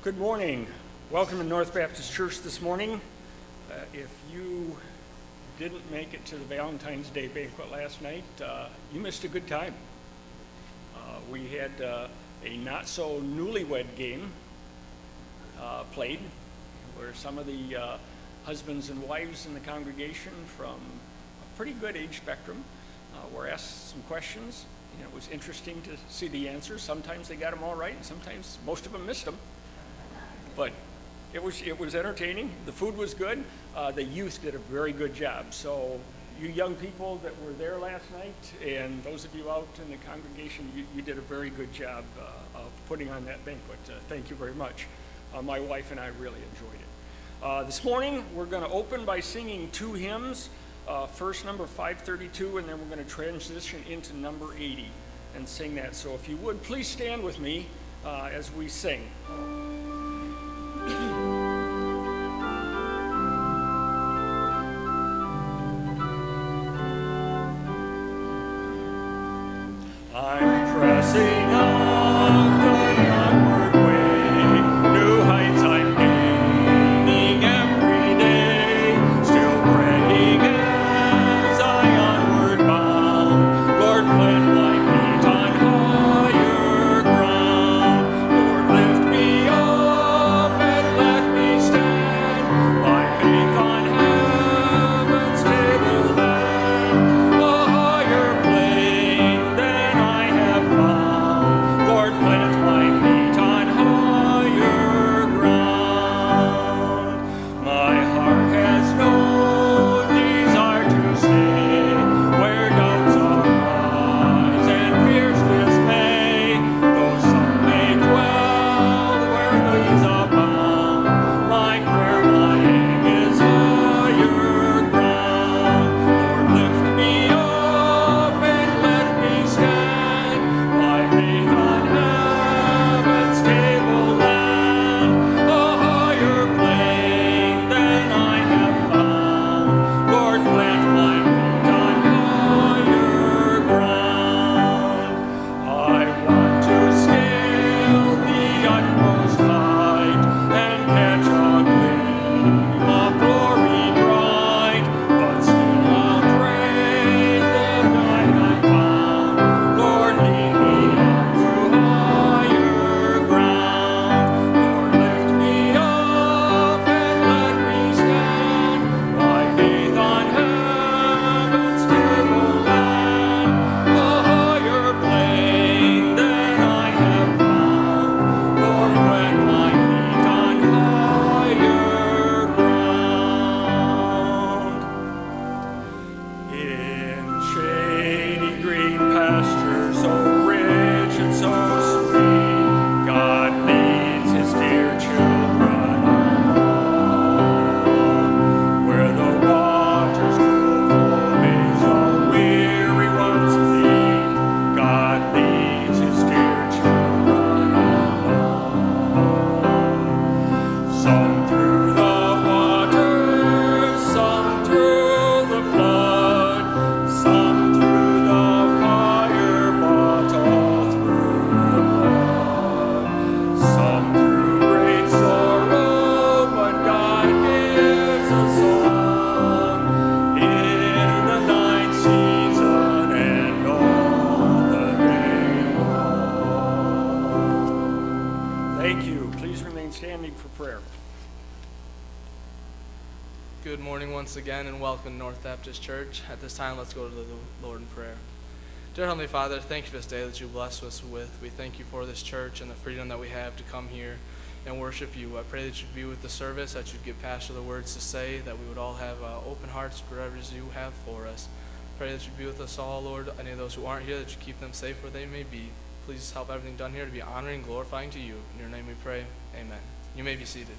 Good morning. Welcome to North Baptist Church this morning. If you didn't make it to the Valentine's Day banquet last night, you missed a good time. We had a not-so-newlywed game played, where some of the husbands and wives in the congregation from a pretty good age spectrum were asked some questions. And it was interesting to see the answers. Sometimes they got them all right, and sometimes most of them missed them. But it was entertaining. The food was good. The youth did a very good job. So you young people that were there last night, and those of you out in the congregation, you did a very good job of putting on that banquet. Thank you very much. My wife and I really enjoyed it. This morning, we're going to open by singing two hymns. First, number 532, and then we're going to transition into number 80 and sing that. So if you would, please stand with me as we sing. I'm pressing on the onward way, new heights I'm gaining every day, still praying as I onward bound. Lord, plant my feet on higher ground. Lord, lift me up and let me stand, by faith on heaven's tableland, a higher plane than I have found. Lord, plant my feet on higher ground. My heart has no desire to stay where doubts arise and fears dismay. Though some may dwell where these abound, my prayer, my aim is higher ground. Lord, lift me up and let me stand, by faith on heaven's tableland, a higher plane than I have found. Lord, plant my feet on higher ground. I want to scale the utmost height and catch a gleam of glory bright, but still I'll pray the night I found. Lord, lead me on to higher ground. Lord, lift me up and let me stand, by faith on heaven's tableland, a higher plane than I have found. Lord, plant my feet on higher ground. In shady green pastures, so rich and so sweet, God leads his dear children along. Where the waters cool for maze all weary ones plead, God leads his dear children along. Some through the waters, some through the flood, some through the fire, but all through the blood. Some through great sorrow, but God gives a song in the night season and all the day long. Thank you. Please remain standing for prayer. Good morning once again, and welcome to North Baptist Church. At this time, let's go to the Lord in prayer. Dear Heavenly Father, thank you for this day that you bless us with. We thank you for this church and the freedom that we have to come here and worship you. I pray that you'd be with the service, that you'd give Pastor the words to say, that we would all have open hearts for whatever it is you have for us. Pray that you'd be with us all, Lord. Any of those who aren't here, that you keep them safe where they may be. Please help everything done here to be honoring and glorifying to you. In your name we pray. Amen. You may be seated.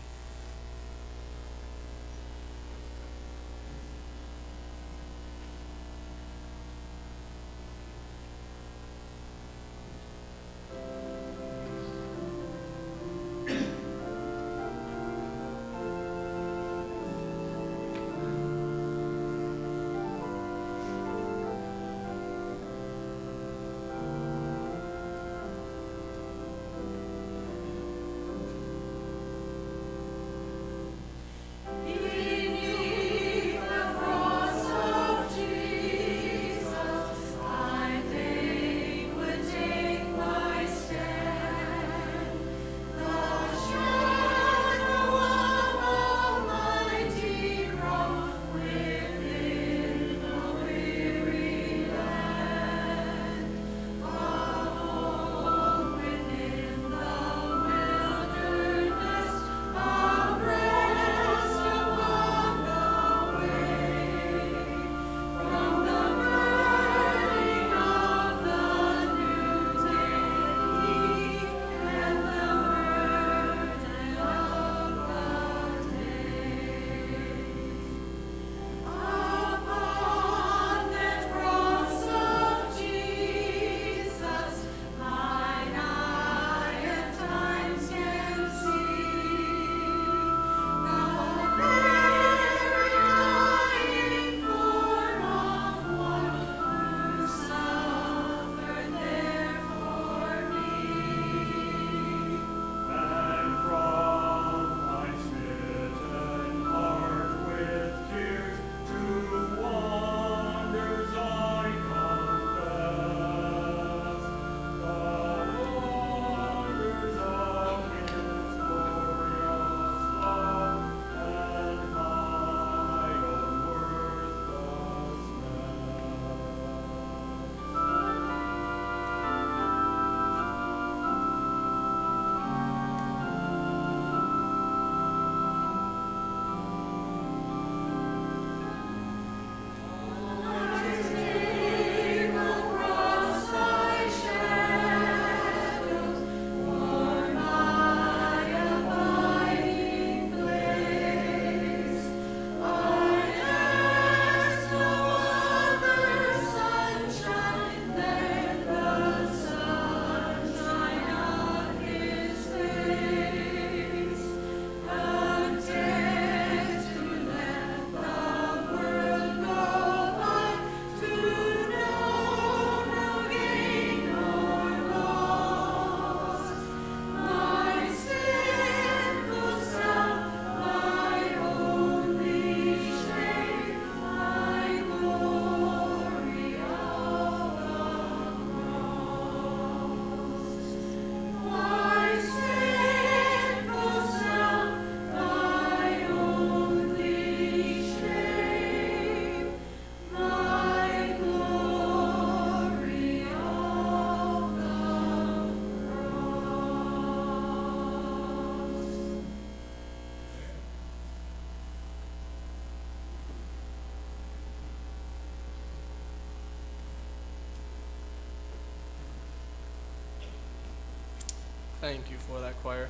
Thank you for that, choir.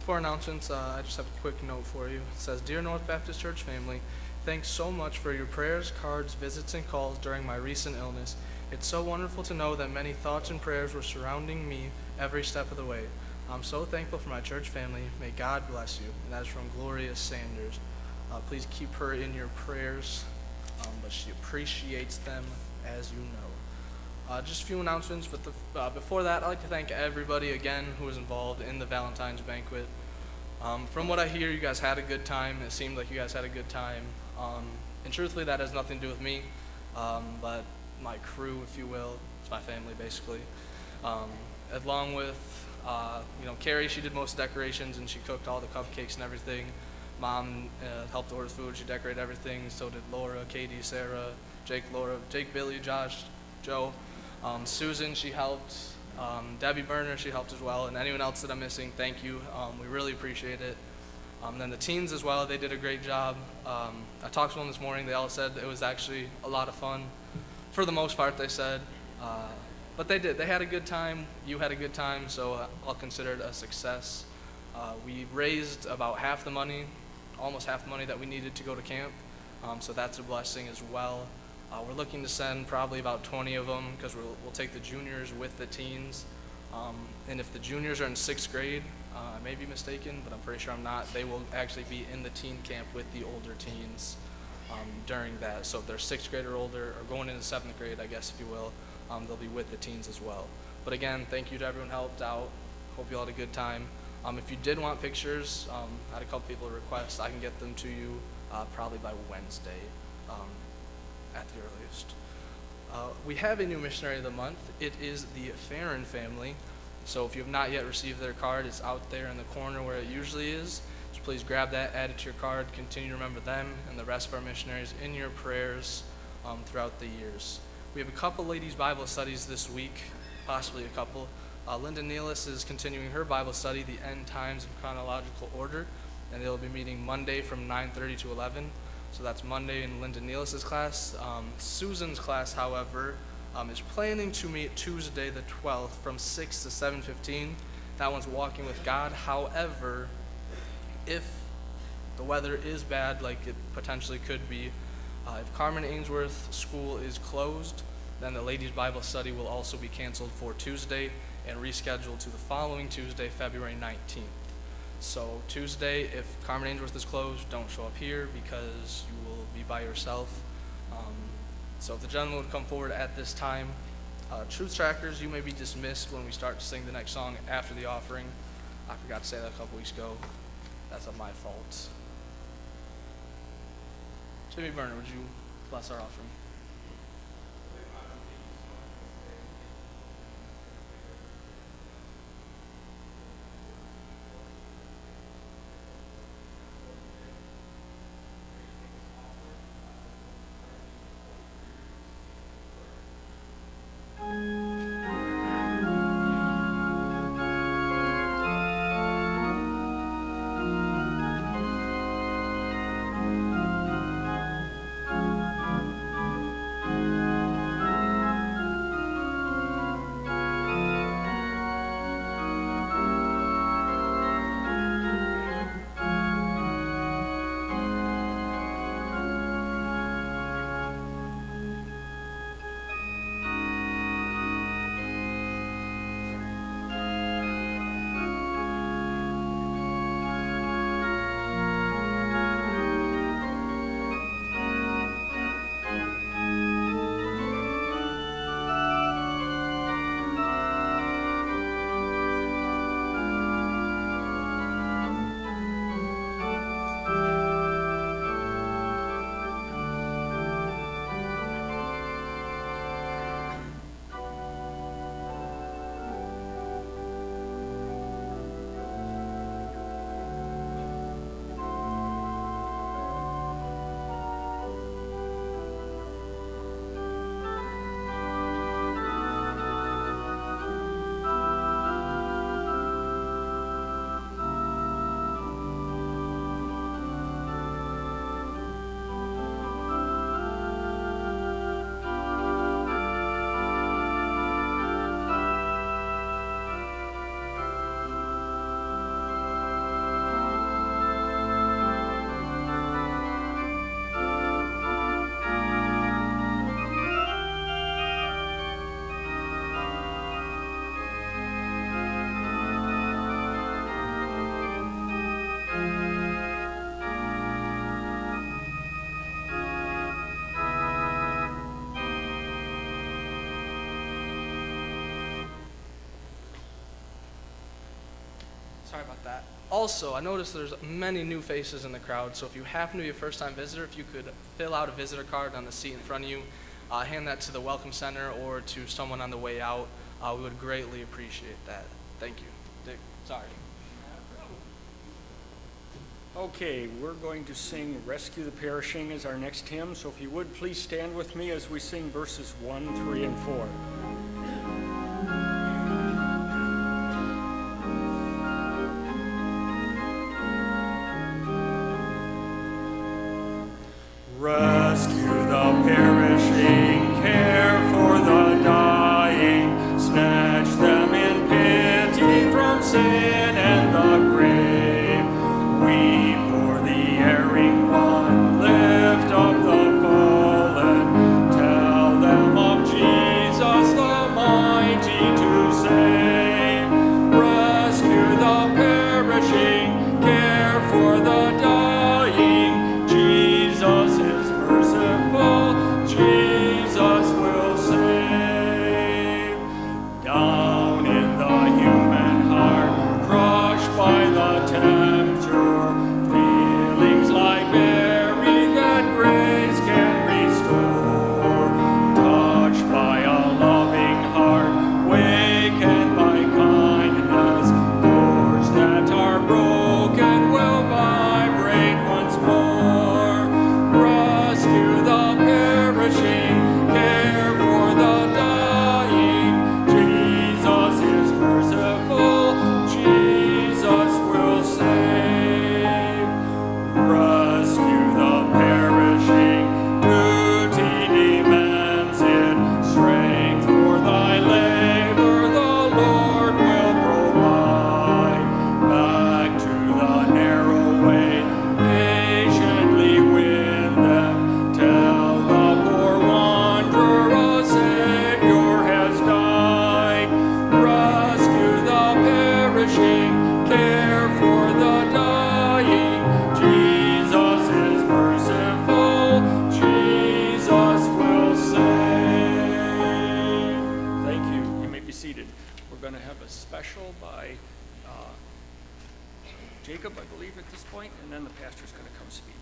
For announcements, I just have a quick note for you. It says, Dear North Baptist Church family, thanks so much for your prayers, cards, visits, and calls during my recent illness. It's so wonderful to know that many thoughts and prayers were surrounding me every step of the way. I'm so thankful for my church family. May God bless you. And that is from Gloria Sanders. Please keep her in your prayers, but she appreciates them, as you know. Just a few announcements, but before that, I'd like to thank everybody again who was involved in the Valentine's banquet. From what I hear, you guys had a good time. It seemed like you guys had a good time. And truthfully, that has nothing to do with me, but my crew, if you will. It's my family, basically. Along with, Carrie, she did most of the decorations, and she cooked all the cupcakes and everything. Mom helped order food. She decorated everything. So did Laura, Katie, Sarah, Jake, Billy, Josh, Joe. Susan, she helped. Debbie Berner, she helped as well. And anyone else that I'm missing, thank you. We really appreciate it. Then the teens as well, they did a great job. I talked to them this morning. They all said it was actually a lot of fun. For the most part, they said. But they did. They had a good time. You had a good time, so I'll consider it a success. We raised about almost half the money that we needed to go to camp. So that's a blessing as well. We're looking to send probably about 20 of them because we'll take the juniors with the teens. And if the juniors are in 6th grade, I may be mistaken, but I'm pretty sure I'm not, they will actually be in the teen camp with the older teens during that. So if they're 6th grade or older, or going into 7th grade, I guess, if you will, they'll be with the teens as well. But again, thank you to everyone who helped out. Hope you all had a good time. If you did want pictures, I had a couple people request. I can get them to you probably by Wednesday at the earliest. We have a new missionary of the month. It is the Farron family. So if you have not yet received their card, it's out there in the corner where it usually is. So please grab that, add it to your card, continue to remember them and the rest of our missionaries in your prayers throughout the years. We have a couple ladies' Bible studies this week, possibly a couple. Linda Nealis is continuing her Bible study, The End Times in Chronological Order, and they'll be meeting Monday from 9:30 to 11. So that's Monday in Linda Nealis' class. Susan's class, however, is planning to meet Tuesday the 12th from 6 to 7:15. That one's Walking with God. However, if the weather is bad, like it potentially could be, if Carmen Ainsworth School is closed, then the ladies' Bible study will also be canceled for Tuesday and rescheduled to the following Tuesday, February 19th. So Tuesday, if Carmen Ainsworth is closed, don't show up here because you will be by yourself. So if the gentleman would come forward at this time. Truth Trackers, you may be dismissed when we start to sing the next song after the offering. I forgot to say that a couple weeks ago. That's my fault. Jimmy Berner, would you bless our offering? Sorry about that. Also, I noticed there's many new faces in the crowd, so if you happen to be a first-time visitor, if you could fill out a visitor card on the seat in front of you, hand that to the Welcome Center or to someone on the way out. We would greatly appreciate that. Thank you. Dick, sorry. Okay, we're going to sing Rescue the Perishing as our next hymn, so if you would please stand with me as we sing verses 1, 3, and 4. Rescue the perishing, care for the dying, snatch them in pity from sin and the grave. Weep o'er the erring one, lift up the fallen, tell them of Jesus the mighty to save. Rescue the perishing, care for the dying, Jesus is merciful, Jesus will save. Down in the human heart, crushed by the tempter, feelings like bearing that grace can restore. Touched by a loving heart, wakened by kindness, chords that are broken will vibrate once more. Rescue the perishing, care for the dying, Jesus is merciful, Jesus will save. Rescue the perishing, duty demands it, strength for thy labor the Lord will provide. Back to the narrow way, patiently win them, tell the poor wanderer a Savior has died. Rescue the perishing, care for the dying, Jesus is merciful, Jesus will save. Thank you. You may be seated. We're going to have a special by Jacob, I believe, at this point, and then the pastor's going to come speak.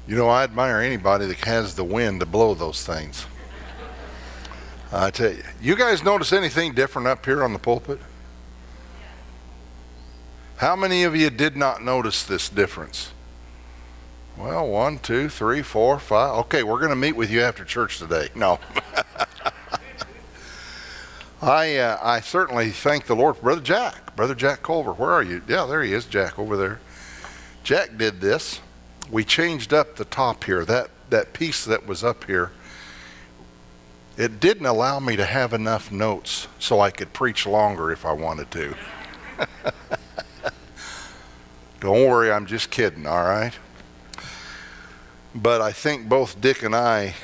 You know, I admire anybody that has the wind to blow those things. I tell you, you guys notice anything different up here on the pulpit? How many of you did not notice this difference? Well, 1, 2, 3, 4, 5. Okay, we're going to meet with you after church today. No. I certainly thank the Lord for Brother Jack Culver. Where are you? Yeah, there he is, Jack, over there. Jack did this. We changed up the top here. That piece that was up here, it didn't allow me to have enough notes so I could preach longer if I wanted to. Don't worry, I'm just kidding, all right? But I think both Dick and I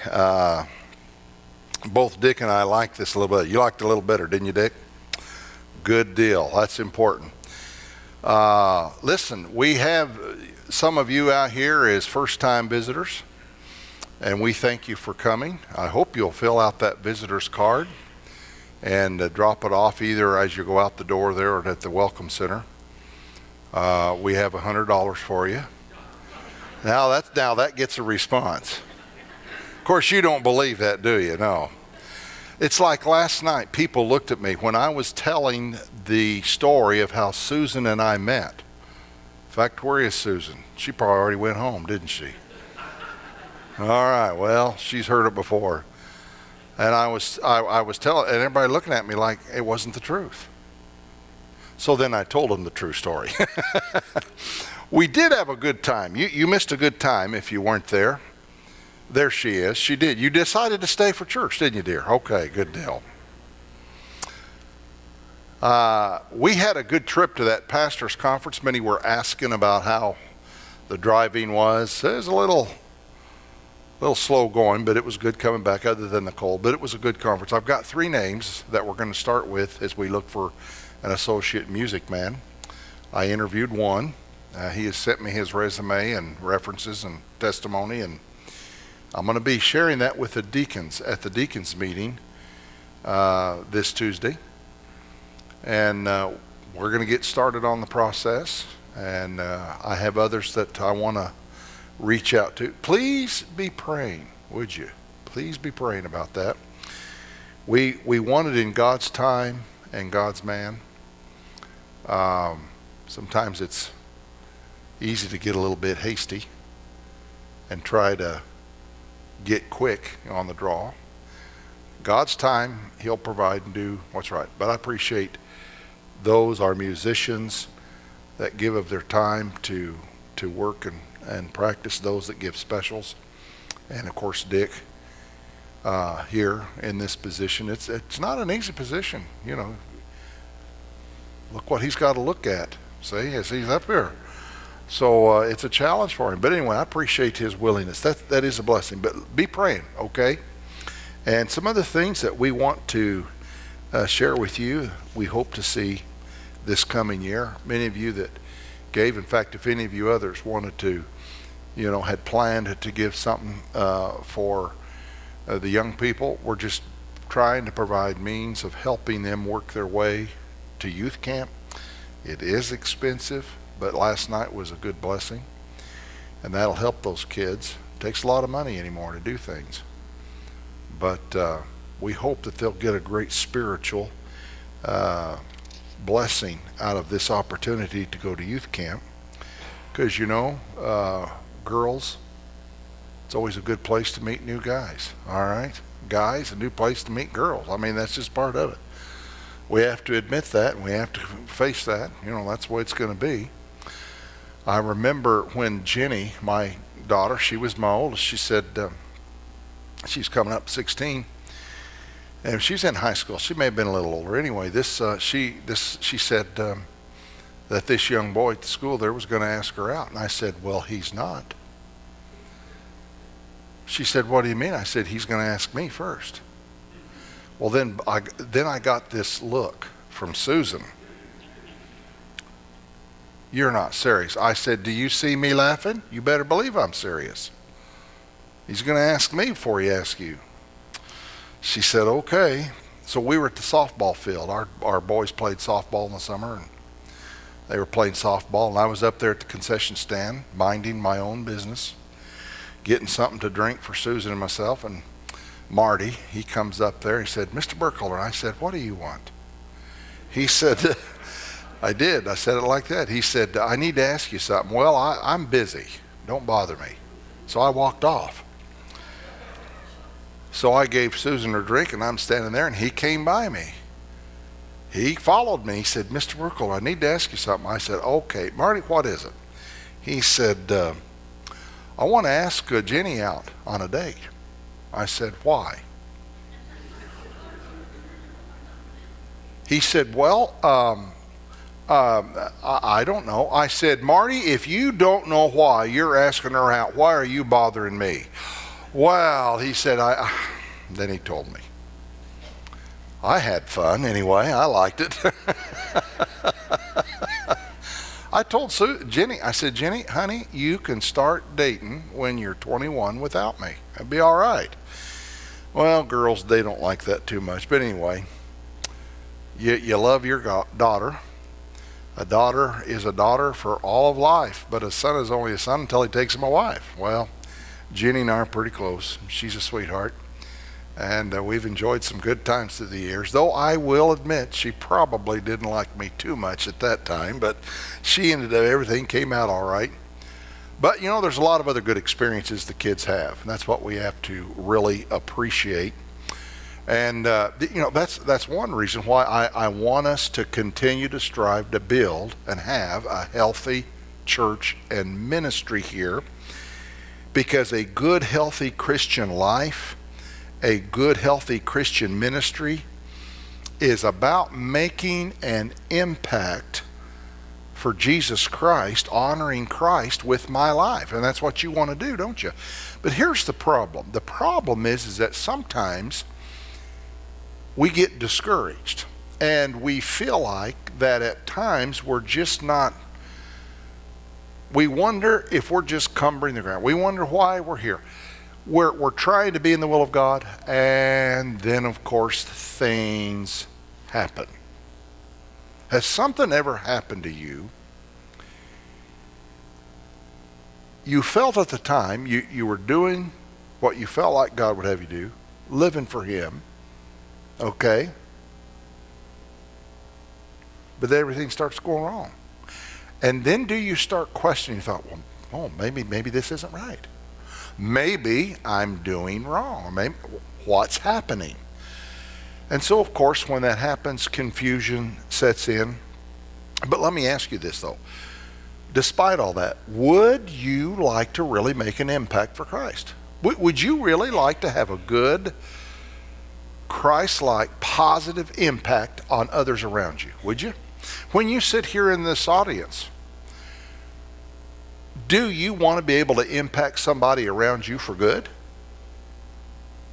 liked this a little bit. You liked it a little better, didn't you, Dick? Good deal. That's important. Listen, we have some of you out here as first-time visitors, and we thank you for coming. I hope you'll fill out that visitor's card and drop it off either as you go out the door there or at the Welcome Center. We have $100 for you. Now that gets a response. Of course, you don't believe that, do you? No. It's like last night, people looked at me when I was telling the story of how Susan and I met. In fact, where is Susan? She probably already went home, didn't she? All right, well, she's heard it before. And I was telling, and everybody looking at me like it wasn't the truth. So then I told them the true story. We did have a good time. You missed a good time if you weren't there. There she is. She did. You decided to stay for church, didn't you, dear? Okay, good deal. We had a good trip to that pastor's conference. Many were asking about how the driving was. It was a little slow going, but it was good coming back other than the cold. But it was a good conference. I've got 3 names that we're going to start with as we look for an associate music man. I interviewed one. He has sent me his resume and references and testimony, and I'm going to be sharing that with the deacons at the deacons meeting this Tuesday. And we're going to get started on the process. And I have others that I want to reach out to. Please be praying, would you? Please be praying about that. We want it in God's time and God's man. Sometimes it's easy to get a little bit hasty and try to get quick on the draw. God's time, he'll provide and do what's right. But I appreciate those, our musicians, that give of their time to work and practice, those that give specials. And of course, Dick, here in this position. It's not an easy position, you know. Look what he's got to look at, see, as he's up here. So it's a challenge for him. But anyway, I appreciate his willingness. That is a blessing. But be praying, okay? And some other things that we want to share with you, we hope to see this coming year. Many of you that gave, in fact, if any of you others wanted to, you know, had planned to give something for the young people, we're just trying to provide means of helping them work their way to youth camp. It is expensive, but last night was a good blessing, and that'll help those kids. It takes a lot of money anymore to do things, but we hope that they'll get a great spiritual blessing out of this opportunity to go to youth camp, because you know, girls, it's always a good place to meet new guys. All right, guys, a new place to meet girls. I mean, that's just part of it. We have to admit that, and we have to face that. You know, that's the way it's going to be. I remember when Jenny, my daughter, she was my oldest, she said, she's coming up 16, and she's in high school. She may have been a little older. Anyway, she said that this young boy at the school there was going to ask her out, and I said, well, he's not. She said, what do you mean? I said, he's going to ask me first. Well, then I got this look from Susan. You're not serious. I said, do you see me laughing? You better believe I'm serious. He's going to ask me before he asks you. She said, okay. So we were at the softball field. Our boys played softball in the summer, and they were playing softball, and I was up there at the concession stand minding my own business, getting something to drink for Susan and myself. And Marty, he comes up there. He said, Mr. Burkholder. I said, what do you want? He said, I did. I said it like that. He said, I need to ask you something. Well, I'm busy. Don't bother me. So I walked off. So I gave Susan her drink, and I'm standing there, and he came by me. He followed me. He said, Mr. Burkholder, I need to ask you something. I said, okay. Marty, what is it? He said, I want to ask Jenny out on a date. I said, why? He said, well, I don't know. I said, Marty, if you don't know why you're asking her out, why are you bothering me? Well, he said, then he told me. I had fun anyway. I liked it. I told Jenny, I said, Jenny, honey, you can start dating when you're 21 without me. It'd be all right. Well, girls, they don't like that too much. But anyway, you love your daughter. A daughter is a daughter for all of life, but a son is only a son until he takes him a wife. Well, Jenny and I are pretty close. She's a sweetheart. And we've enjoyed some good times through the years, though I will admit she probably didn't like me too much at that time, but she ended up, everything came out all right. But, you know, there's a lot of other good experiences the kids have, and that's what we have to really appreciate. And, you know, that's one reason why I want us to continue to strive to build and have a healthy church and ministry here, because a good, healthy Christian life, a good, healthy Christian ministry is about making an impact for Jesus Christ, honoring Christ with my life. And that's what you want to do, don't you? But here's the problem. The problem is that sometimes we get discouraged and we feel like that at times we're just not, we wonder if we're just cumbering the ground. We wonder why we're here. We're trying to be in the will of God, and then of course things happen. Has something ever happened to you? You felt at the time you were doing what you felt like God would have you do, living for Him, okay? But then everything starts going wrong. And then do you start questioning? You thought, well, oh, maybe this isn't right. Maybe I'm doing wrong. Maybe what's happening? And so, of course, when that happens, confusion sets in. But let me ask you this, though. Despite all that, would you like to really make an impact for Christ? Would you really like to have a good, Christ-like, positive impact on others around you? Would you? When you sit here in this audience, do you want to be able to impact somebody around you for good?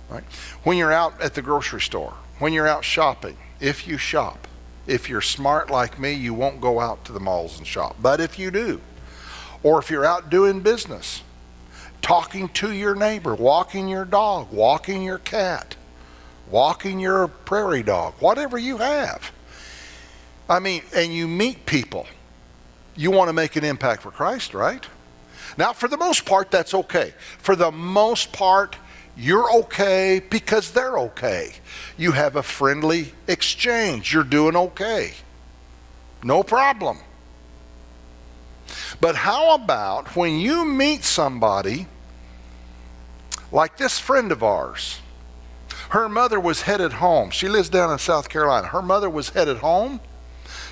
Right? When you're out at the grocery store, when you're out shopping, if you shop, if you're smart like me, you won't go out to the malls and shop. But if you do, or if you're out doing business, talking to your neighbor, walking your dog, walking your cat, walking your prairie dog, whatever you have, I mean, and you meet people, you want to make an impact for Christ, right? Now, for the most part, that's okay. For the most part, you're okay because they're okay. You have a friendly exchange. You're doing okay. No problem. But how about when you meet somebody like this friend of ours? Her mother was headed home. She lives down in South Carolina. Her mother was headed home.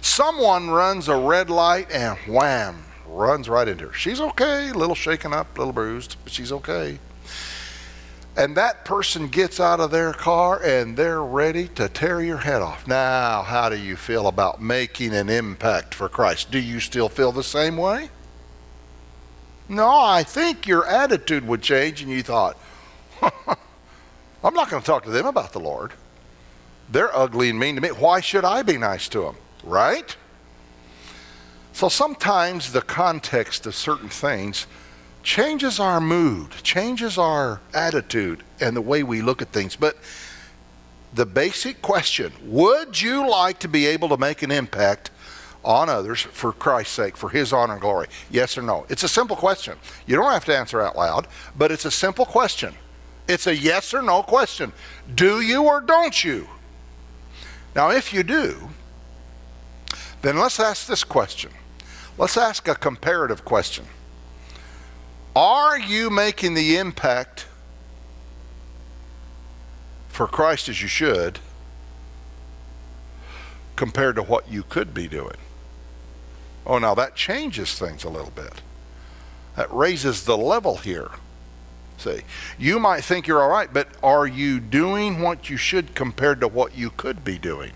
Someone runs a red light and wham, runs right into her. She's okay, a little shaken up, a little bruised, but she's okay. And that person gets out of their car and they're ready to tear your head off. Now, how do you feel about making an impact for Christ? Do you still feel the same way? No, I think your attitude would change and you thought, I'm not going to talk to them about the Lord. They're ugly and mean to me. Why should I be nice to them? Right? So sometimes the context of certain things changes our mood, changes our attitude and the way we look at things. But the basic question, would you like to be able to make an impact on others for Christ's sake, for His honor and glory? Yes or no? It's a simple question. You don't have to answer out loud, but it's a simple question. It's a yes or no question. Do you or don't you? Now, if you do, then let's ask this question. Let's ask a comparative question. Are you making the impact for Christ as you should compared to what you could be doing? Oh, now that changes things a little bit. That raises the level here. See, you might think you're all right, but are you doing what you should compared to what you could be doing?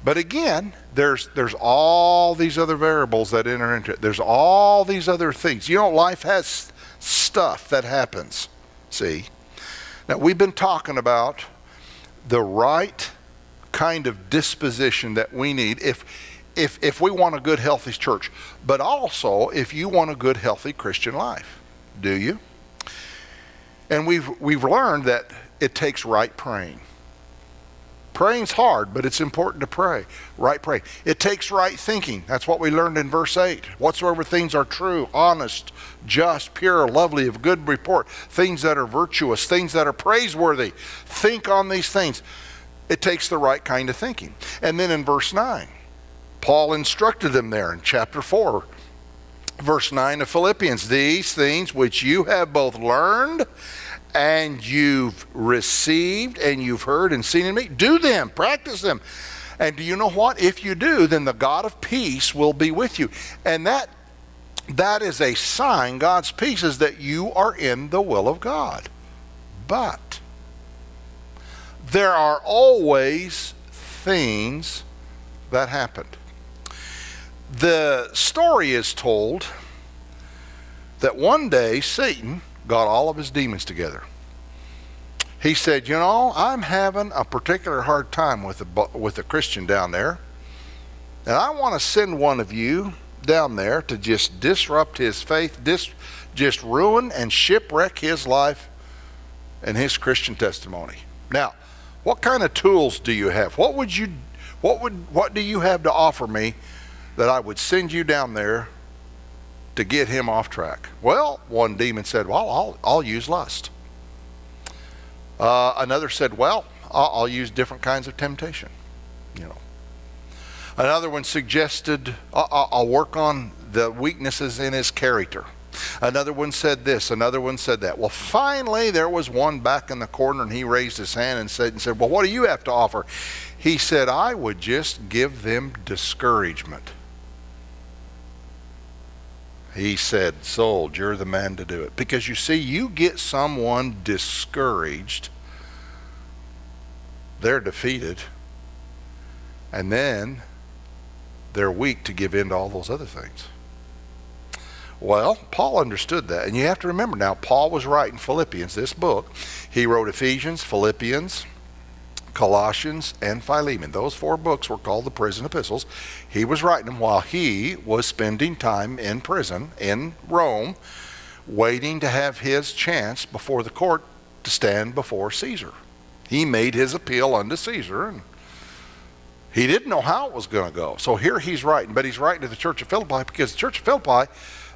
But again, there's all these other variables that enter into it. There's all these other things. You know, life has stuff that happens. See? Now, we've been talking about the right kind of disposition that we need if we want a good, healthy church. But also, if you want a good, healthy Christian life. Do you? And we've learned that it takes right praying. Praying's hard, but it's important to pray. Right pray. It takes right thinking. That's what we learned in verse 8. Whatsoever things are true, honest, just, pure, lovely, of good report, things that are virtuous, things that are praiseworthy. Think on these things. It takes the right kind of thinking. And then in verse 9, Paul instructed them there in chapter 4, verse 9 of Philippians, these things which you have both learned and you've received and you've heard and seen in me, do them, practice them. And do you know what? If you do, then the God of peace will be with you. And that is a sign, God's peace is that you are in the will of God. But there are always things that happened. The story is told that one day Satan got all of his demons together. He said, I'm having a particular hard time with a Christian down there, and I want to send one of you down there to just disrupt his faith, just ruin and shipwreck his life and his Christian testimony. Now, what kind of tools do you have? What do you have to offer me that I would send you down there to get him off track? Well, one demon said, well, I'll use lust. Another said, well, I'll use different kinds of temptation. Another one suggested, I'll work on the weaknesses in his character. Another one said this, another one said that. Well, finally, there was one back in the corner, and he raised his hand and said, well, what do you have to offer? He said, I would just give them discouragement. He said, sold, you're the man to do it. Because you see, you get someone discouraged, they're defeated, and then they're weak to give in to all those other things. Well, Paul understood that. And you have to remember now, Paul was writing Philippians, this book. He wrote Ephesians, Philippians, Colossians, and Philemon. Those 4 books were called the prison epistles. He was writing them while he was spending time in prison in Rome, waiting to have his chance before the court to stand before Caesar. He made his appeal unto Caesar, and he didn't know how it was going to go. So here he's writing, but he's writing to the church of Philippi because the church of Philippi,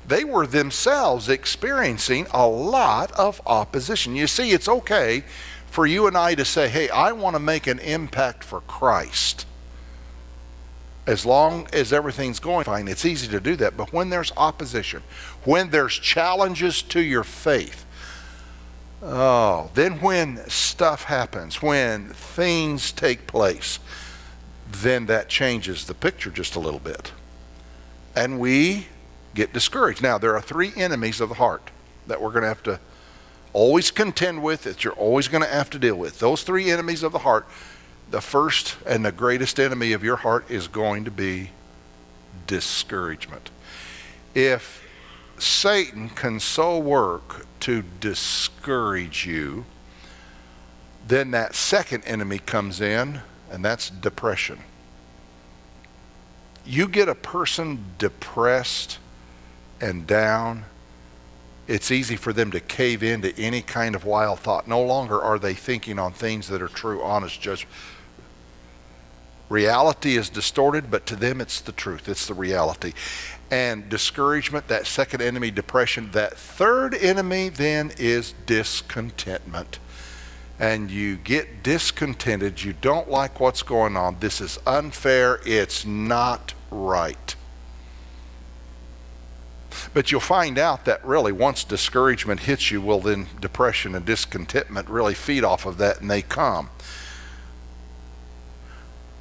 they were themselves experiencing a lot of opposition. You see, it's okay for you and I to say, hey, I want to make an impact for Christ. As long as everything's going fine, it's easy to do that. But when there's opposition, when there's challenges to your faith, then when stuff happens, when things take place, then that changes the picture just a little bit. And we get discouraged. Now, there are 3 enemies of the heart that we're going to have to always contend with, that you're always going to have to deal with. Those 3 enemies of the heart, the first and the greatest enemy of your heart is going to be discouragement. If Satan can so work to discourage you, then that second enemy comes in, and that's depression. You get a person depressed and down, it's easy for them to cave into any kind of wild thought. No longer are they thinking on things that are true, honest, just. Reality is distorted, but to them it's the truth. It's the reality. And discouragement, that second enemy, depression. That third enemy then is discontentment. And you get discontented. You don't like what's going on. This is unfair. It's not right. But you'll find out that really once discouragement hits you, well, then depression and discontentment really feed off of that, and they come.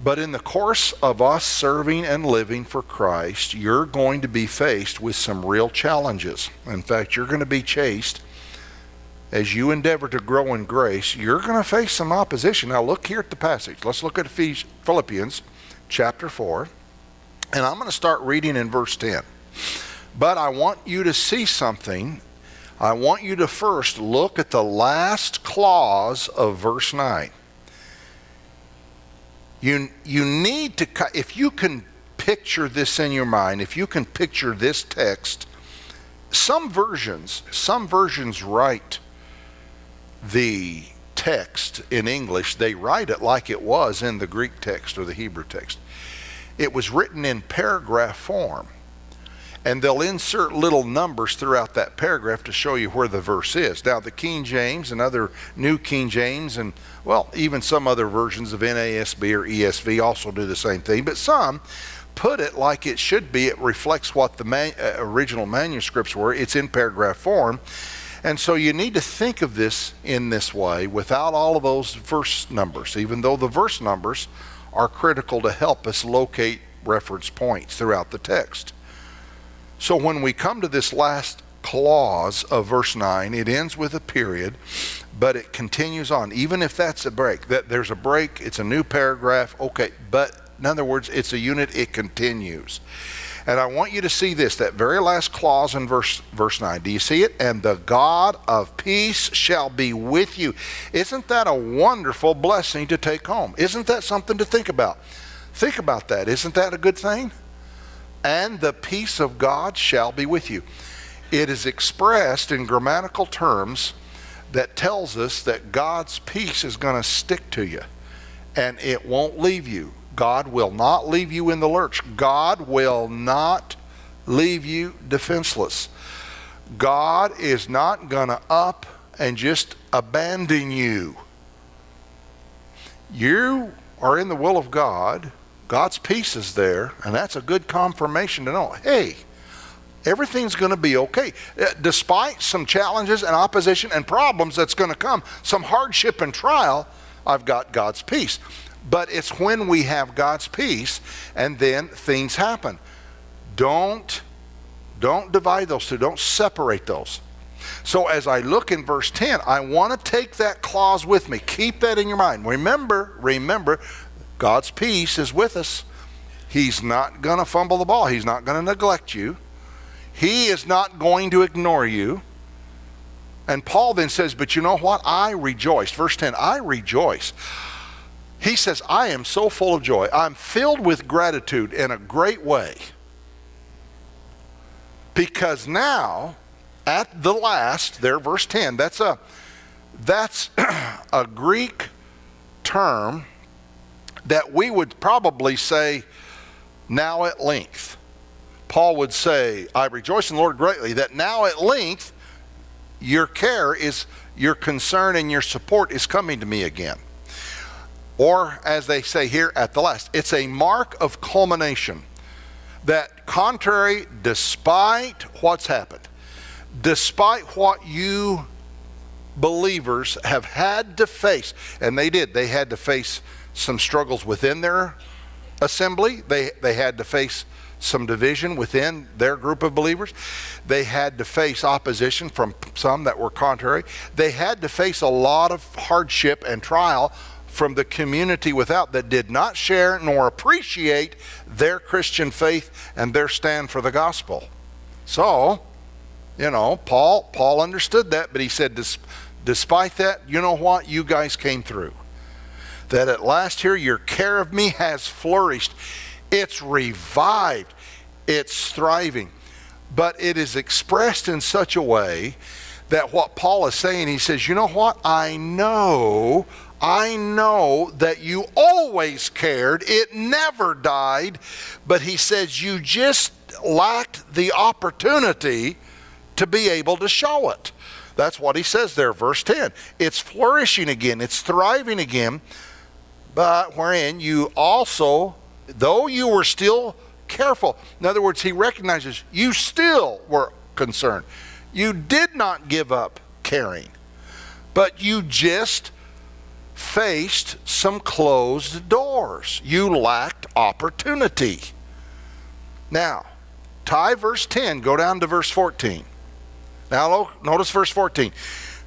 But in the course of us serving and living for Christ, you're going to be faced with some real challenges. In fact, you're going to be chased. As you endeavor to grow in grace, you're going to face some opposition. Now look here at the passage. Let's look at Philippians chapter 4. And I'm going to start reading in verse 10. But I want you to see something. I want you to first look at the last clause of verse 9. You need to, if you can picture this in your mind, if you can picture this text, some versions write the text in English, they write it like it was in the Greek text or the Hebrew text. It was written in paragraph form. And they'll insert little numbers throughout that paragraph to show you where the verse is. Now, the King James and other New King James and, well, even some other versions of NASB or ESV also do the same thing. But some put it like it should be. It reflects what the original manuscripts were. It's in paragraph form. And so you need to think of this in this way without all of those verse numbers, even though the verse numbers are critical to help us locate reference points throughout the text. So when we come to this last clause of verse 9, it ends with a period, but it continues on. Even if that's a break, that there's a break, it's a new paragraph, okay, but in other words, it's a unit, it continues. And I want you to see this, that very last clause in verse 9. Do you see it? And the God of peace shall be with you. Isn't that a wonderful blessing to take home? Isn't that something to think about? Think about that. Isn't that a good thing? And the peace of God shall be with you. It is expressed in grammatical terms that tells us that God's peace is going to stick to you and it won't leave you. God will not leave you in the lurch. God will not leave you defenseless. God is not going to up and just abandon you. You are in the will of God. God's peace is there, and that's a good confirmation to know, hey, everything's going to be okay. Despite some challenges and opposition and problems that's going to come, some hardship and trial, I've got God's peace. But it's when we have God's peace and then things happen. Don't divide those two. Don't separate those. So as I look in verse 10, I want to take that clause with me. Keep that in your mind. Remember, God's peace is with us. He's not going to fumble the ball. He's not going to neglect you. He is not going to ignore you. And Paul then says, but you know what? I rejoice. Verse 10, I rejoice. He says, I am so full of joy. I'm filled with gratitude in a great way. Because now, at the last, there, verse 10, that's a Greek term that we would probably say, now at length. Paul would say, I rejoice in the Lord greatly, that now at length, your care is, your concern and your support is coming to me again. Or, as they say here, at the last. It's a mark of culmination. That contrary, despite what's happened, despite what you believers have had to face, and they had to face some struggles within their assembly. They had to face some division within their group of believers. They had to face opposition from some that were contrary. They had to face a lot of hardship and trial from the community without that did not share nor appreciate their Christian faith and their stand for the gospel. So, Paul understood that, but he said, despite that, you know what? You guys came through. That at last here, your care of me has flourished. It's revived. It's thriving. But it is expressed in such a way that what Paul is saying, he says, you know what? I know that you always cared. It never died. But he says you just lacked the opportunity to be able to show it. That's what he says there, verse 10. It's flourishing again. It's thriving again. But wherein you also, though you were still careful. In other words, he recognizes you still were concerned. You did not give up caring. But you just faced some closed doors. You lacked opportunity. Now, tie verse 10, go down to verse 14. Now, notice verse 14.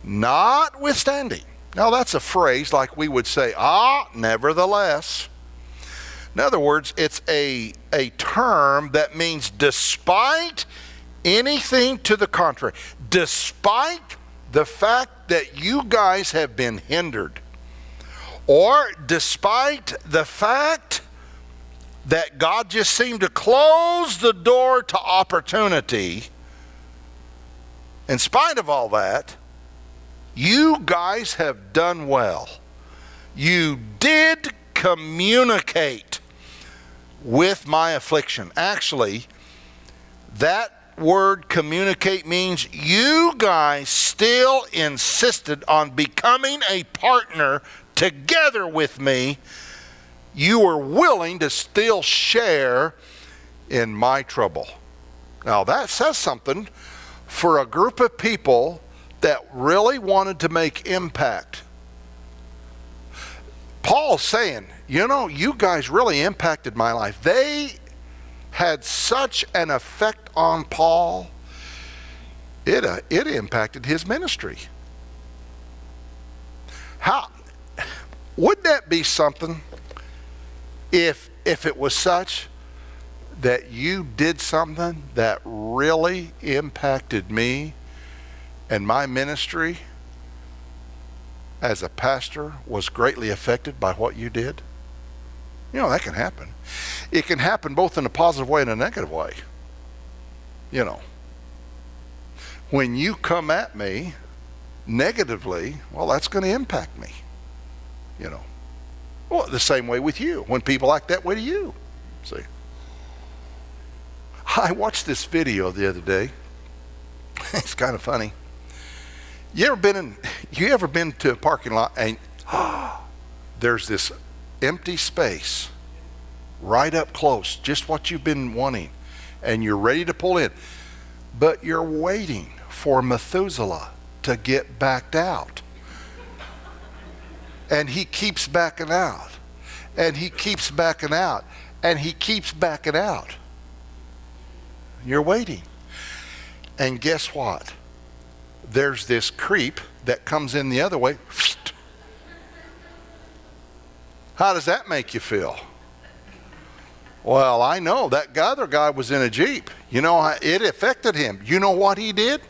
Notwithstanding. Now, that's a phrase like we would say, nevertheless. In other words, it's a term that means despite anything to the contrary. Despite the fact that you guys have been hindered. Or despite the fact that God just seemed to close the door to opportunity, in spite of all that, You guys have done well. You did communicate with my affliction. Actually, that word communicate means you guys still insisted on becoming a partner together with me. You were willing to still share in my trouble. Now that says something for a group of people that really wanted to make impact. Paul's saying, you know, you guys really impacted my life. They had such an effect on Paul, it impacted his ministry. How would that be something if it was such that you did something that really impacted me and my ministry as a pastor was greatly affected by what you did? You know, that can happen. It can happen both in a positive way and a negative way. You know, when you come at me negatively, well, that's going to impact me. You know, well, the same way with you, when people act that way to you. See, I watched this video the other day. It's kind of funny. You ever been to a parking lot and there's this empty space right up close, just what you've been wanting, and you're ready to pull in, but you're waiting for Methuselah to get backed out. And he keeps backing out, and he keeps backing out, and he keeps backing out. You're waiting. And guess what? There's this creep that comes in the other way. How does that make you feel? Well, I know that other guy was in a Jeep. You know, it affected him. You know what he did?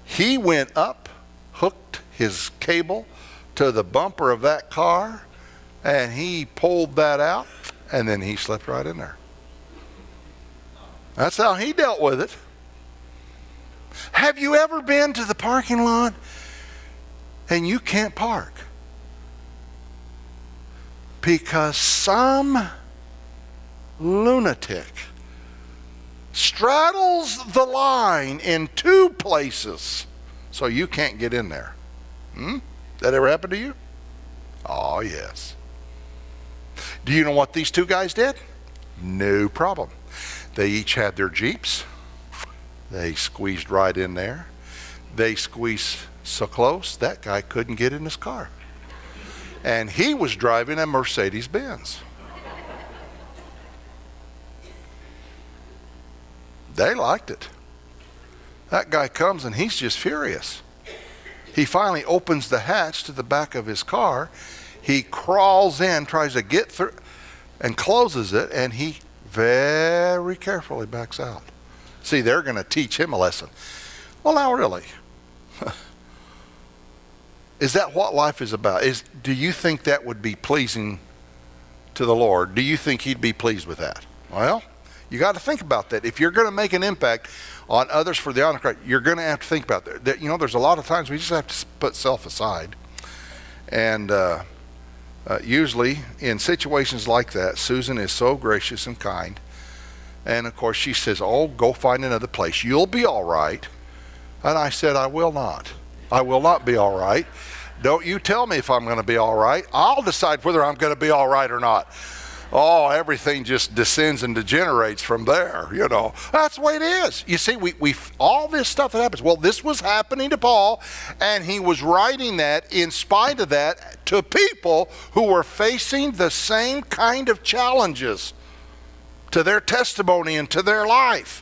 He went up, hooked his cable to the bumper of that car, and he pulled that out, and then he slipped right in there. That's how he dealt with it. Have you ever been to the parking lot and you can't park because some lunatic straddles the line in two places so you can't get in there? That ever happened to you? Oh, yes. Do you know what these two guys did? No problem. They each had their Jeeps. They squeezed right in there. They squeezed so close, that guy couldn't get in his car. And he was driving a Mercedes-Benz. They liked it. That guy comes and he's just furious. He finally opens the hatch to the back of his car. He crawls in, tries to get through, and closes it, and he very carefully backs out. See, they're going to teach him a lesson. Well, now really, is that what life is about? Do you think that would be pleasing to the Lord? Do you think he'd be pleased with that? Well, you got to think about that. If you're going to make an impact on others for the honor of Christ, you're going to have to think about that. You know, there's a lot of times we just have to put self aside. And usually in situations like that, Susan is so gracious and kind. And of course she says, oh, go find another place. You'll be all right. And I said, I will not. I will not be all right. Don't you tell me if I'm going to be all right. I'll decide whether I'm going to be all right or not. Oh, everything just descends and degenerates from there, you know. That's the way it is. You see, we all this stuff that happens. Well, this was happening to Paul, and he was writing that in spite of that to people who were facing the same kind of challenges to their testimony and to their life.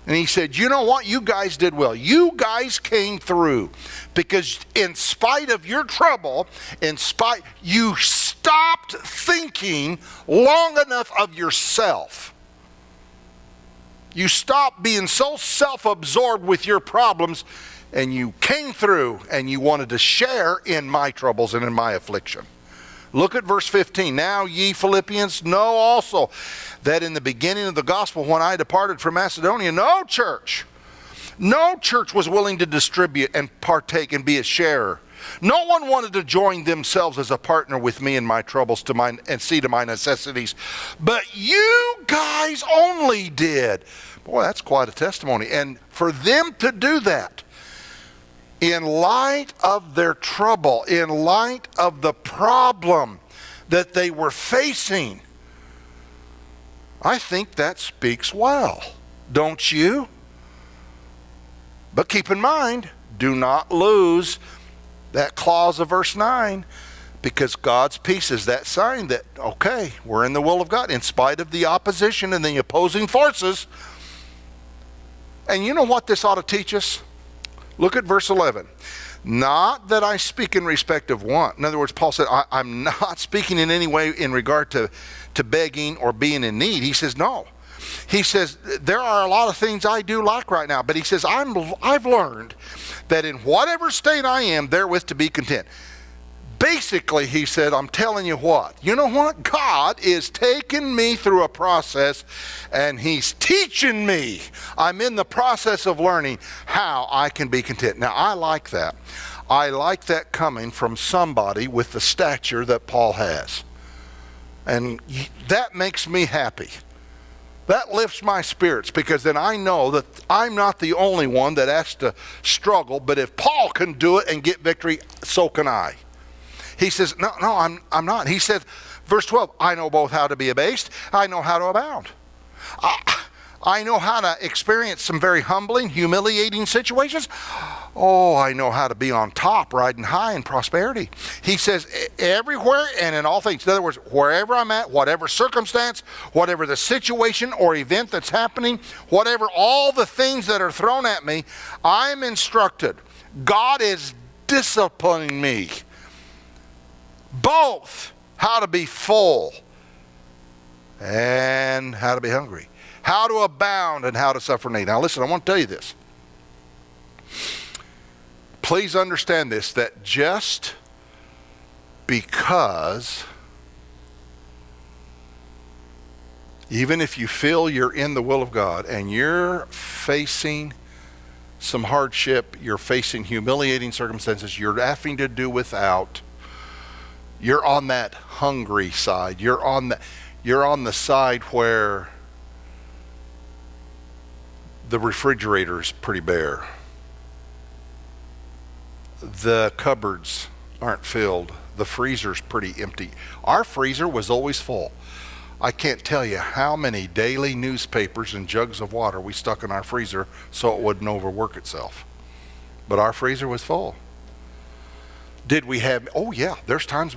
And he said, you know what? You guys did well. You guys came through because in spite of your trouble, you stopped thinking long enough of yourself. You stopped being so self-absorbed with your problems, and you came through and you wanted to share in my troubles and in my affliction. Look at verse 15. Now ye Philippians know also that in the beginning of the gospel, when I departed from Macedonia, no church No church was willing to distribute and partake and be a sharer. No one wanted to join themselves as a partner with me in my troubles and see to my necessities. But you guys only did. Boy, that's quite a testimony. And for them to do that, in light of their trouble, in light of the problem that they were facing, I think that speaks well, don't you? But keep in mind, do not lose that clause of verse 9, because God's peace is that sign that, okay, we're in the will of God in spite of the opposition and the opposing forces. And you know what this ought to teach us? Look at verse 11. Not that I speak in respect of want. In other words, Paul said, I'm not speaking in any way in regard to begging or being in need. He says, no. He says, there are a lot of things I do like right now. But he says, I've learned that in whatever state I am, therewith to be content. Basically, he said, I'm telling you what. You know what? God is taking me through a process, and he's teaching me. I'm in the process of learning how I can be content. Now, I like that. I like that coming from somebody with the stature that Paul has. And that makes me happy. That lifts my spirits, because then I know that I'm not the only one that has to struggle, but if Paul can do it and get victory, so can I. He says, no, I'm not. He said, verse 12, I know both how to be abased, I know how to abound. I know how to experience some very humbling, humiliating situations. Oh, I know how to be on top, riding high in prosperity. He says, everywhere and in all things. In other words, wherever I'm at, whatever circumstance, whatever the situation or event that's happening, whatever all the things that are thrown at me, I'm instructed. God is disciplining me. Both how to be full and how to be hungry. How to abound and how to suffer need. Now listen, I want to tell you this. Please understand this, that just because, even if you feel you're in the will of God and you're facing some hardship, you're facing humiliating circumstances, you're having to do without, you're on that hungry side, you're on the side where the refrigerator is pretty bare. The cupboards aren't filled. The freezer's pretty empty. Our freezer was always full. I can't tell you how many daily newspapers and jugs of water we stuck in our freezer so it wouldn't overwork itself. But our freezer was full. Did we have, oh yeah, there's times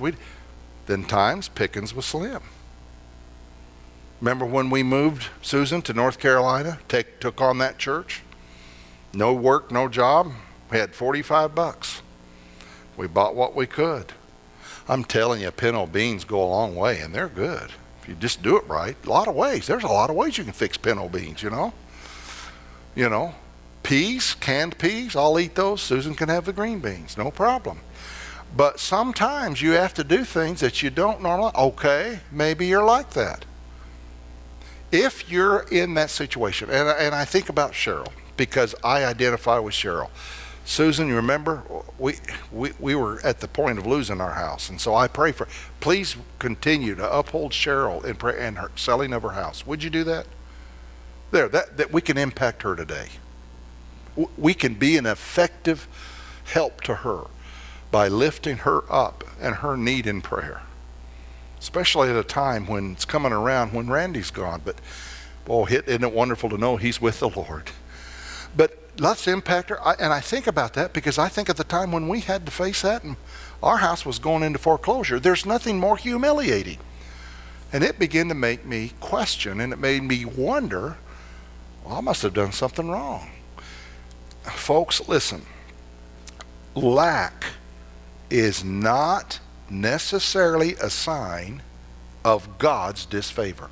times pickings was slim. Remember when we moved, Susan, to North Carolina, took on that church? No work, no job. We had $45. We bought what we could. I'm telling you, pinto beans go a long way, and they're good. If you just do it right, a lot of ways. There's a lot of ways you can fix pinto beans, you know. You know, peas, canned peas, I'll eat those. Susan can have the green beans, no problem. But sometimes you have to do things that you don't normally. Okay, maybe you're like that. If you're in that situation, and I think about Cheryl, because I identify with Cheryl. Susan, you remember, we were at the point of losing our house, and so I pray for, please continue to uphold Cheryl in prayer and her selling of her house. Would you do that? That we can impact her today. We can be an effective help to her by lifting her up and her need in prayer. Especially at a time when it's coming around when Randy's gone. But, boy, isn't it wonderful to know he's with the Lord. But let's impact her. And I think about that because I think at the time when we had to face that and our house was going into foreclosure, there's nothing more humiliating. And it began to make me question, and it made me wonder, well, I must have done something wrong. Folks, listen. Lack is not necessarily a sign of God's disfavor.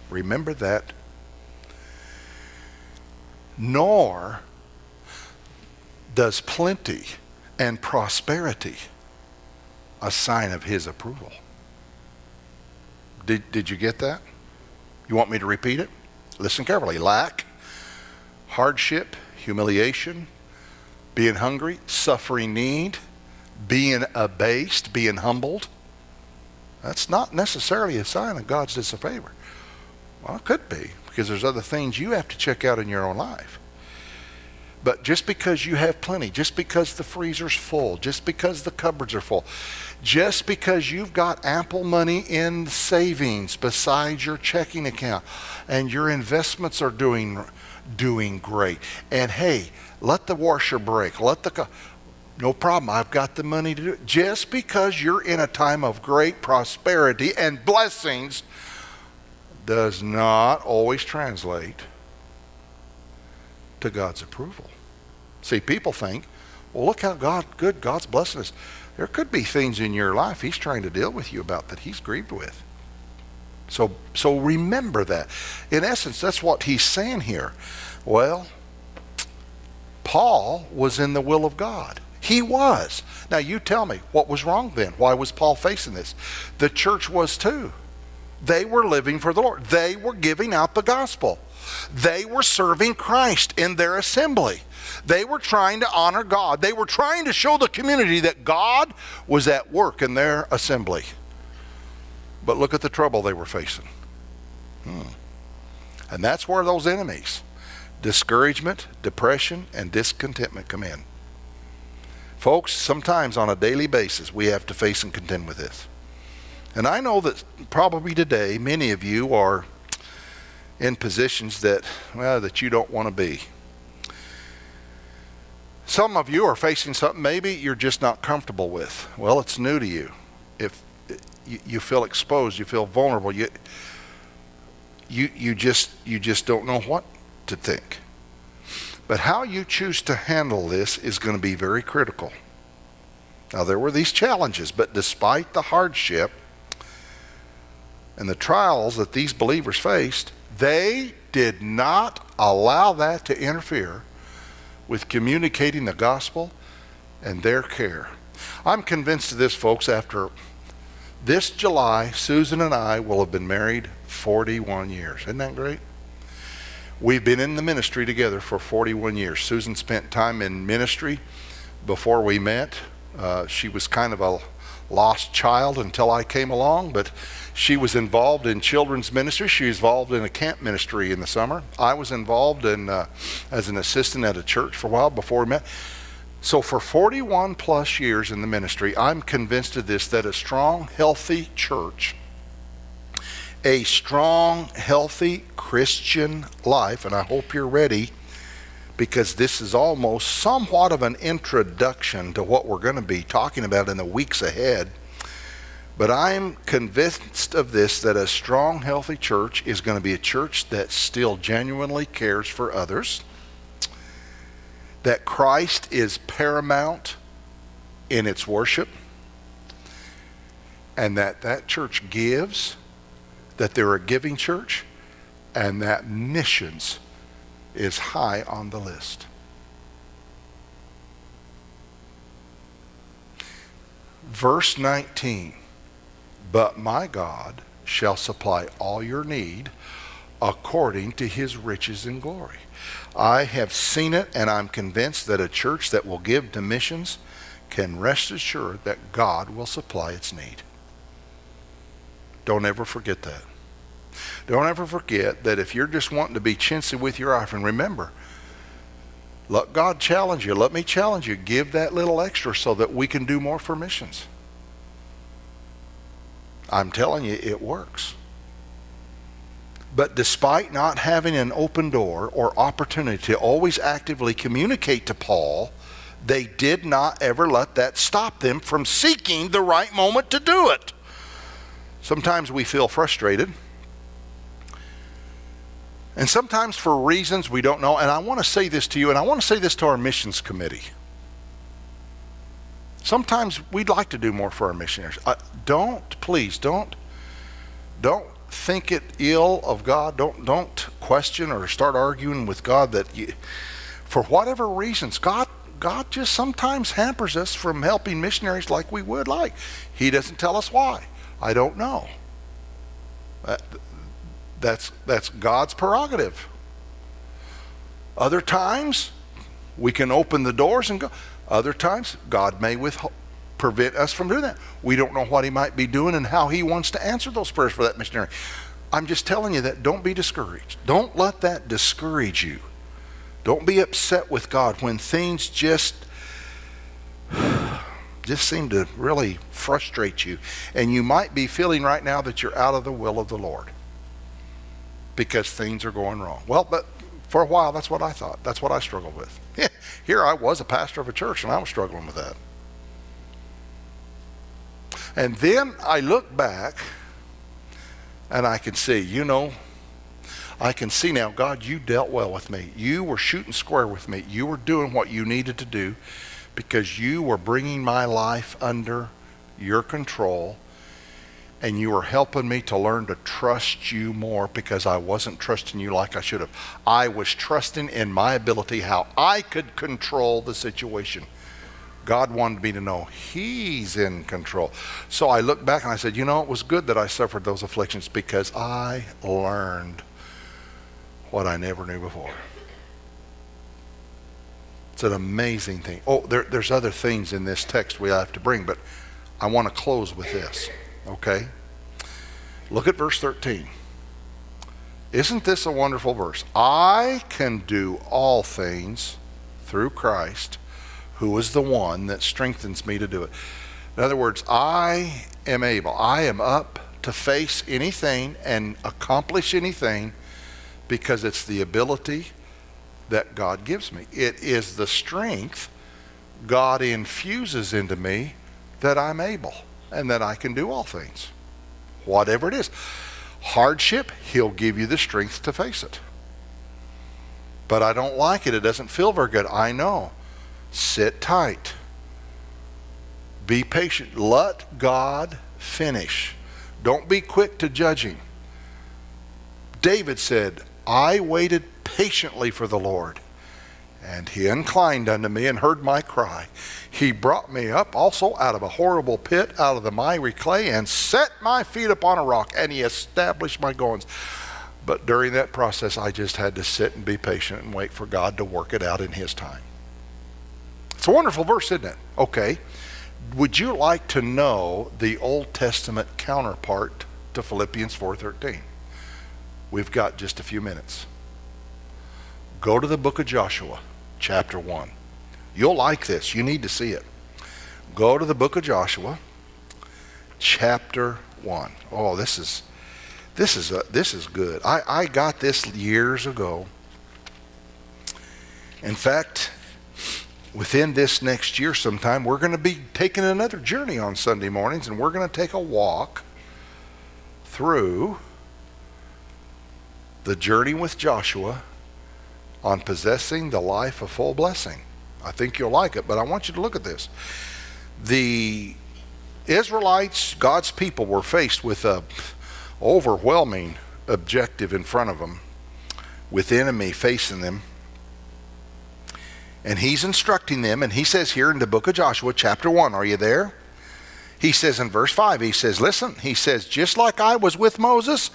Remember that. Nor does plenty and prosperity a sign of his approval. Did you get that? You want me to repeat it? Listen carefully. Lack, hardship, humiliation, being hungry, suffering need, being abased, being humbled. That's not necessarily a sign of God's disfavor. Well, it could be, because there's other things you have to check out in your own life. But just because you have plenty, just because the freezer's full, just because the cupboards are full, just because you've got ample money in savings besides your checking account, and your investments are doing great, and hey, let the washer break, no problem, I've got the money to do it. Just because you're in a time of great prosperity and blessings does not always translate to God's approval. See, people think, well, look how good God's blessing us. There could be things in your life He's trying to deal with you about that He's grieved with. So remember that. In essence, that's what he's saying here. Well, Paul was in the will of God. He was. Now you tell me, what was wrong then? Why was Paul facing this? The church was too. They were living for the Lord. They were giving out the gospel. They were serving Christ in their assembly. They were trying to honor God. They were trying to show the community that God was at work in their assembly. But look at the trouble they were facing. And that's where those enemies, discouragement, depression, and discontentment come in. Folks, sometimes on a daily basis, we have to face and contend with this. And I know that probably today, many of you are in positions that you don't want to be. Some of you are facing something maybe you're just not comfortable with. Well, it's new to you. If you feel exposed, you feel vulnerable, you just don't know what to think. But how you choose to handle this is going to be very critical. Now, there were these challenges, but despite the hardship and the trials that these believers faced, they did not allow that to interfere with communicating the gospel and their care. I'm convinced of this, folks. After this July, Susan and I will have been married 41 years. Isn't that great? We've been in the ministry together for 41 years. Susan spent time in ministry before we met. She was kind of a lost child until I came along, but she was involved in children's ministry. She was involved in a camp ministry in the summer. I was involved in as an assistant at a church for a while before we met. So for 41 plus years in the ministry, I'm convinced of this, that a strong, healthy church, a strong, healthy Christian life, and I hope you're ready, because this is almost somewhat of an introduction to what we're going to be talking about in the weeks ahead. But I'm convinced of this, that a strong, healthy church is going to be a church that still genuinely cares for others, that Christ is paramount in its worship, and that church gives, that they're a giving church, and that missions is high on the list. Verse 19, but my God shall supply all your need according to his riches and glory. I have seen it, and I'm convinced that a church that will give to missions can rest assured that God will supply its need. Don't ever forget that. Don't ever forget that if you're just wanting to be chintzy with your offering, remember, let God challenge you. Let me challenge you. Give that little extra so that we can do more for missions. I'm telling you, it works. But despite not having an open door or opportunity to always actively communicate to Paul, they did not ever let that stop them from seeking the right moment to do it. Sometimes we feel frustrated. And sometimes for reasons we don't know. And I want to say this to you, and I want to say this to our missions committee. Sometimes we'd like to do more for our missionaries. Please don't think it ill of God. Don't question or start arguing with God that for whatever reasons, God just sometimes hampers us from helping missionaries like we would like. He doesn't tell us why. I don't know. That's God's prerogative. Other times, We can open the doors and go. Other times, God may prevent us from doing that. We don't know what he might be doing and how he wants to answer those prayers for that missionary. I'm just telling you that don't be discouraged. Don't let that discourage you. Don't be upset with God when things just seem to really frustrate you. And you might be feeling right now that you're out of the will of the Lord because things are going wrong. Well, but for a while, that's what I thought. That's what I struggled with. Here I was a pastor of a church, and I was struggling with that. And then I look back, and I can see, I can see now, God, you dealt well with me. You were shooting square with me. You were doing what you needed to do because you were bringing my life under your control, and you were helping me to learn to trust you more because I wasn't trusting you like I should have. I was trusting in my ability how I could control the situation. God wanted me to know he's in control. So I look back and I said, it was good that I suffered those afflictions because I learned what I never knew before. It's an amazing thing. Oh, there's other things in this text we have to bring, but I want to close with this, okay? Look at verse 13. Isn't this a wonderful verse? I can do all things through Christ, who is the one that strengthens me to do it. In other words, I am able. I am up to face anything and accomplish anything because it's the ability that God gives me. It is the strength God infuses into me that I'm able and that I can do all things. Whatever it is. Hardship, he'll give you the strength to face it. But I don't like it. It doesn't feel very good. I know. Sit tight. Be patient. Let God finish. Don't be quick to judging. David said, I waited patiently for the Lord, and he inclined unto me and heard my cry. He brought me up also out of a horrible pit, out of the miry clay, and set my feet upon a rock, and he established my goings. But during that process, I just had to sit and be patient and wait for God to work it out in his time. It's a wonderful verse, isn't it? Okay. Would you like to know the Old Testament counterpart to Philippians 4:13? We've got just a few minutes. Go to the book of Joshua, chapter 1. You'll like this. You need to see it. Go to the book of Joshua, chapter 1. Oh, this is good. I got this years ago. In fact, within this next year sometime, we're going to be taking another journey on Sunday mornings, and we're going to take a walk through the journey with Joshua on possessing the life of full blessing. I think you'll like it, but I want you to look at this. The Israelites, God's people, were faced with an overwhelming objective in front of them, with the enemy facing them. And he's instructing them, and he says here in the book of Joshua, chapter 1, are you there? He says in verse 5, he says, listen, he says, just like I was with Moses,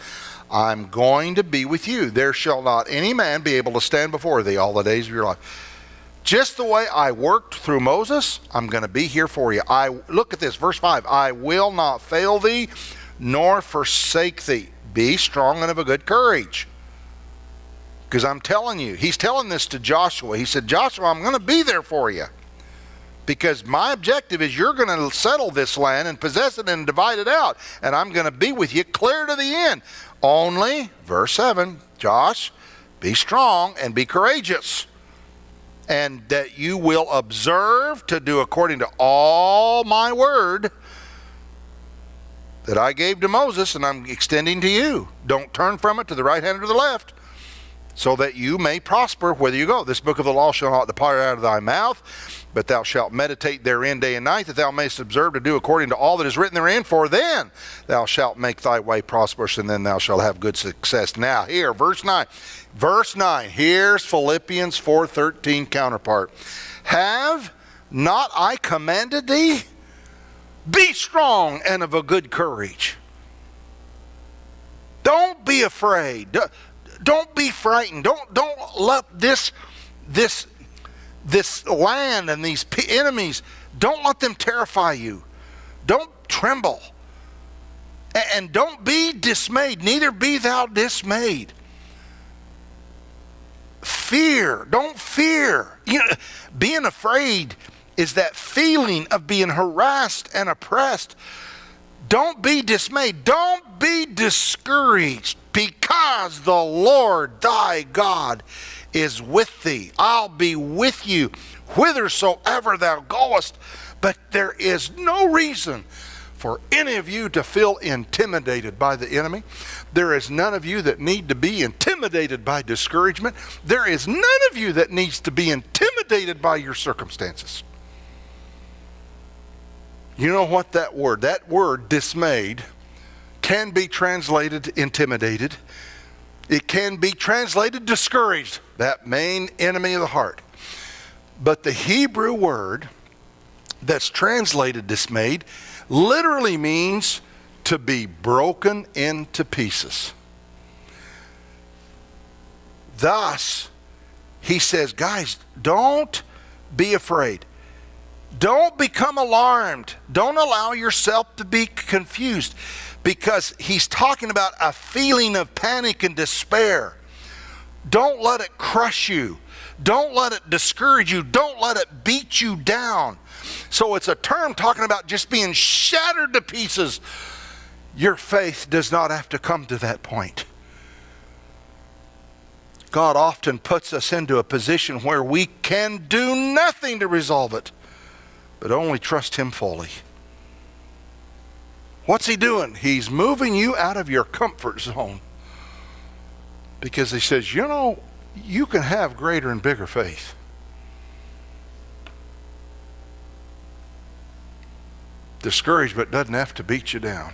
I'm going to be with you. There shall not any man be able to stand before thee all the days of your life. Just the way I worked through Moses, I'm going to be here for you. Look at this, verse 5. I will not fail thee, nor forsake thee. Be strong and of a good courage. Because I'm telling you, he's telling this to Joshua. He said, Joshua, I'm going to be there for you. Because my objective is you're going to settle this land and possess it and divide it out. And I'm going to be with you clear to the end. Only, verse 7, Josh, be strong and be courageous. And that you will observe to do according to all my word that I gave to Moses and I'm extending to you. Don't turn from it to the right hand or the left, so that you may prosper whither you go. This book of the law shall not depart out of thy mouth, but thou shalt meditate therein day and night, that thou mayest observe to do according to all that is written therein. For then thou shalt make thy way prosperous, and then thou shalt have good success. Now here, verse 9. Verse 9, here's Philippians 4:13 counterpart. Have not I commanded thee? Be strong and of a good courage. Don't be afraid. Don't be frightened. Don't let this this land and these enemies, don't let them terrify you. Don't tremble. And don't be dismayed, neither be thou dismayed. Fear, don't fear. Being afraid is that feeling of being harassed and oppressed. Don't be dismayed. Don't be discouraged, because the Lord thy God is with thee. I'll be with you whithersoever thou goest. But there is no reason for any of you to feel intimidated by the enemy. There is none of you that need to be intimidated by discouragement. There is none of you that needs to be intimidated by your circumstances. You know what that word dismayed, can be translated intimidated. It can be translated discouraged, that main enemy of the heart. But the Hebrew word that's translated dismayed literally means to be broken into pieces. Thus, he says, guys, don't be afraid. Don't become alarmed. Don't allow yourself to be confused, because he's talking about a feeling of panic and despair. Don't let it crush you. Don't let it discourage you. Don't let it beat you down. So it's a term talking about just being shattered to pieces. Your faith does not have to come to that point. God often puts us into a position where we can do nothing to resolve it, but only trust him fully. What's he doing? He's moving you out of your comfort zone, because he says, you can have greater and bigger faith. Discouragement doesn't have to beat you down,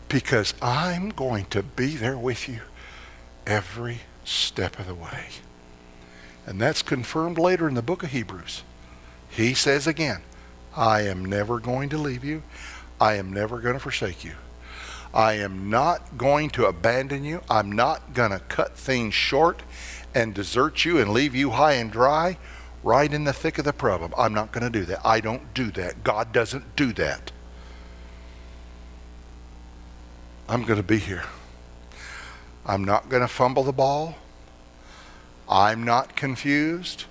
because I'm going to be there with you every step of the way. And that's confirmed later in the book of Hebrews. He says again, I am never going to leave you. I am never going to forsake you. I am not going to abandon you. I'm not going to cut things short and desert you and leave you high and dry right in the thick of the problem. I'm not going to do that. I don't do that. God doesn't do that. I'm going to be here. I'm not going to fumble the ball. I'm not confused.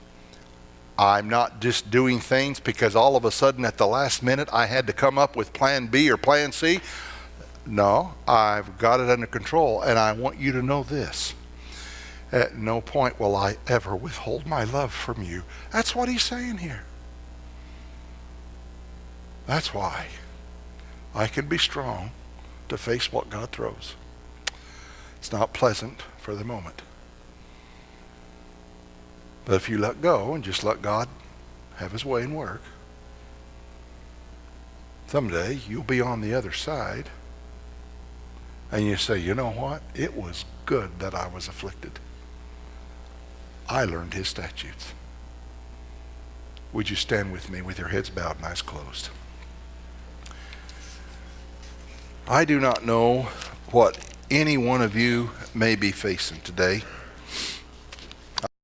I'm not just doing things because all of a sudden at the last minute I had to come up with plan B or plan C. No, I've got it under control, and I want you to know this. At no point will I ever withhold my love from you. That's what he's saying here. That's why I can be strong to face what God throws. It's not pleasant for the moment. But if you let go and just let God have his way and work, someday you'll be on the other side and you say, you know what? It was good that I was afflicted. I learned his statutes. Would you stand with me with your heads bowed and eyes closed? I do not know what any one of you may be facing today.